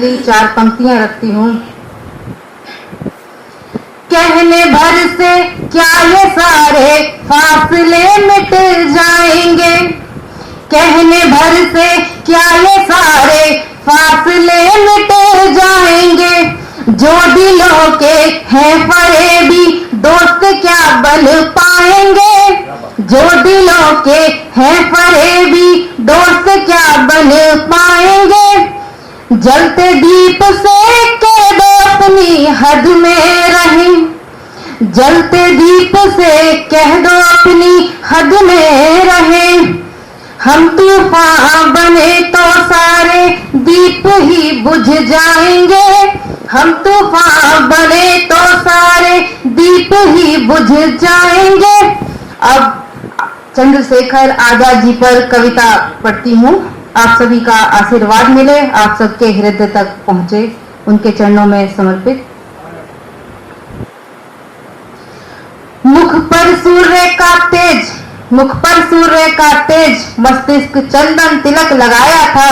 लिए 4 पंक्तियां रखती हूँ। कहने भर से क्या ये सारे फासले मिट जाएंगे, कहने भर से क्या ये सारे फासले मिट जाएंगे, जो दिलों के हैं फरेबी दोस्त क्या बन पाएंगे, जो दिलों के हैं फरेबी दोस्त क्या बन पाएंगे, जलते दीप से कह दो अपनी हद में रहें, जलते दीप से कह दो अपनी हद में रहें, हम तूफान बने तो सारे दीप ही बुझ जाएंगे, हम तूफान बने तो सारे दीप ही बुझ जाएंगे। अब चंद्रशेखर आजाद जी पर कविता पढ़ती हूँ। आप सभी का आशीर्वाद मिले, आप सबके हृदय तक पहुंचे, उनके चरणों में समर्पित। मुख पर सूर्य का तेज, मुख पर सूर्य का तेज, मस्तिष्क चंदन तिलक लगाया था,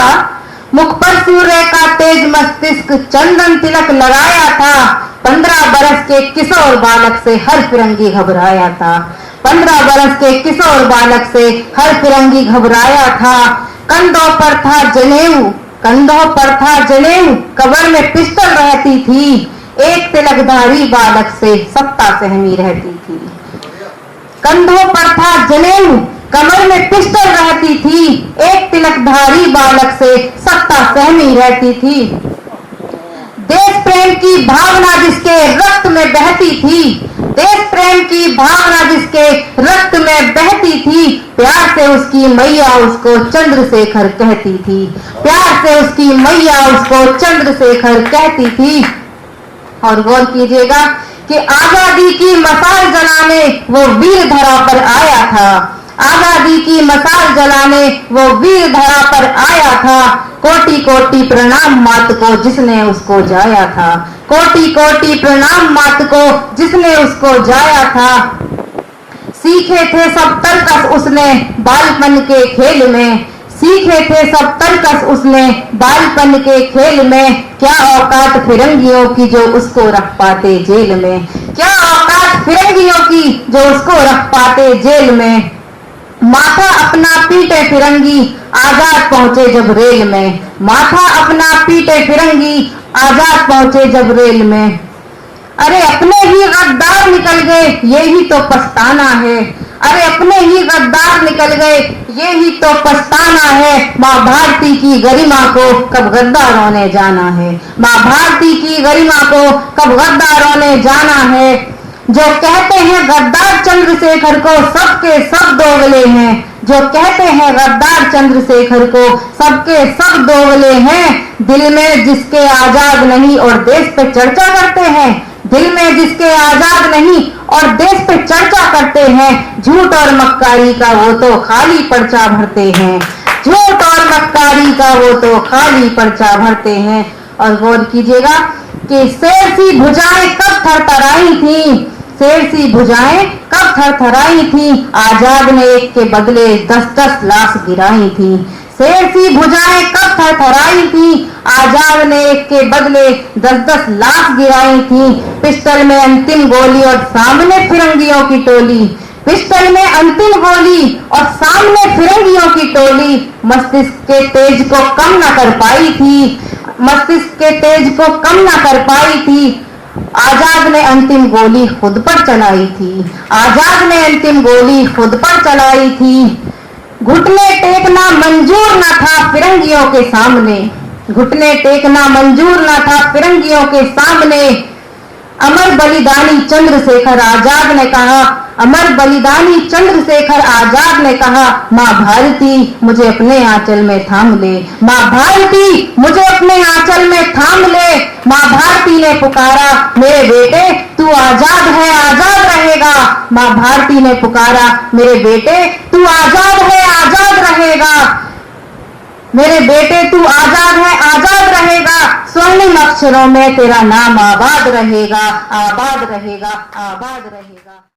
मुख पर सूर्य का तेज मस्तिष्क चंदन तिलक लगाया था, 15 बरस के किशोर बालक से हर फिरंगी घबराया था, 15 बरस के किशोर बालक से हर फिरंगी घबराया था, कंधों पर था जनेऊ, कंधों पर था जनेऊ, कमर में पिस्टल रहती थी, एक तिलकधारी बालक से सत्ता सहमी रहती थी, कंधों पर था जनेऊ, कमर में पिस्टल रहती थी, एक तिलकधारी बालक से सत्ता सहमी रहती थी, देश प्रेम की भावना जिसके रक्त में बहती थी, देश प्रेम की भावना जिसके रक्त में बहती थी, प्यार से उसकी मैया उसको चंद्रशेखर कहती थी, प्यार से उसकी मैया उसको चंद्रशेखर कहती थी। और गौर कीजिएगा कि आजादी की मसाल जलाने वो वीर धरा पर आया था, आजादी की मसाल जलाने वो वीर धरा पर आया था, कोटि कोटि प्रणाम मात को जिसने उसको जाया था, कोटि कोटि प्रणाम मात को जिसने उसको जाया था, सीखे थे सब तरकस उसने बालपन के खेल में, सीखे थे सब तरकस उसने बालपन के खेल में, क्या औकात फिरंगियों की जो उसको रख पाते जेल में, क्या औकात फिरंगियों की जो उसको रख पाते जेल में, माथा अपना पीटे फिरंगी आजाद पहुंचे जब रेल में, माथा अपना पीटे फिरंगी आजाद पहुंचे जब रेल में, अरे अपने ही गद्दार निकल गए ये ही तो पछताना है, अरे अपने ही गद्दार निकल गए ये ही तो पछताना है, माँ भारती की गरिमा को कब गद्दारों ने जाना है, माँ भारती की गरिमा को कब गद्दारों ने जाना है, जो कहते हैं गद्दार चंद्रशेखर को सबके सब दोगले हैं, जो कहते हैं गद्दार चंद्रशेखर को सबके सब दोगले हैं, दिल में जिसके आजाद नहीं और देश पे चर्चा करते हैं, दिल में जिसके आजाद नहीं और देश पे चर्चा करते हैं, झूठ और मक्कारी का वो तो खाली पर्चा भरते हैं, झूठ और मक्कारी का वो तो खाली पर्चा भरते हैं। और गौर कीजिएगा कि शेर सी भुजाएं कब थरथराई थी, शेर सी भुजाएं कब थरथराई थी, आजाद ने एक के बदले 10-10 लाश गिराई थी, शेर सी भुजाएं कब थरथराई थी, आजाद ने एक के बदले 10-10 लाश गिराई थी, पिस्टल में अंतिम गोली और सामने फिरंगियों की टोली, पिस्टल में अंतिम गोली और सामने फिरंगियों की टोली, मस्तिष्क के तेज को कम न कर पाई थी, मस्तिष्क के तेज को कम न कर पाई थी, आजाद ने अंतिम गोली खुद पर चलाई थी, आजाद ने अंतिम गोली खुद पर चलाई थी, घुटने टेकना मंजूर न था फिरंगियों के सामने, घुटने टेकना मंजूर न था फिरंगियों के सामने, अमर बलिदानी चंद्रशेखर आजाद ने कहा, अमर बलिदानी चंद्रशेखर आजाद ने कहा, माँ भारती मुझे अपने आंचल में थाम ले, माँ भारती मुझे अपने आंचल में थाम ले, माँ भारती ने पुकारा मेरे बेटे तू आजाद है आजाद रहेगा, माँ भारती ने पुकारा मेरे बेटे तू आजाद है आजाद रहेगा, मेरे बेटे तू आजाद है आजाद रहेगा, स्वर्णिम अक्षरों में तेरा नाम आबाद रहेगा आबाद रहेगा आबाद रहेगा।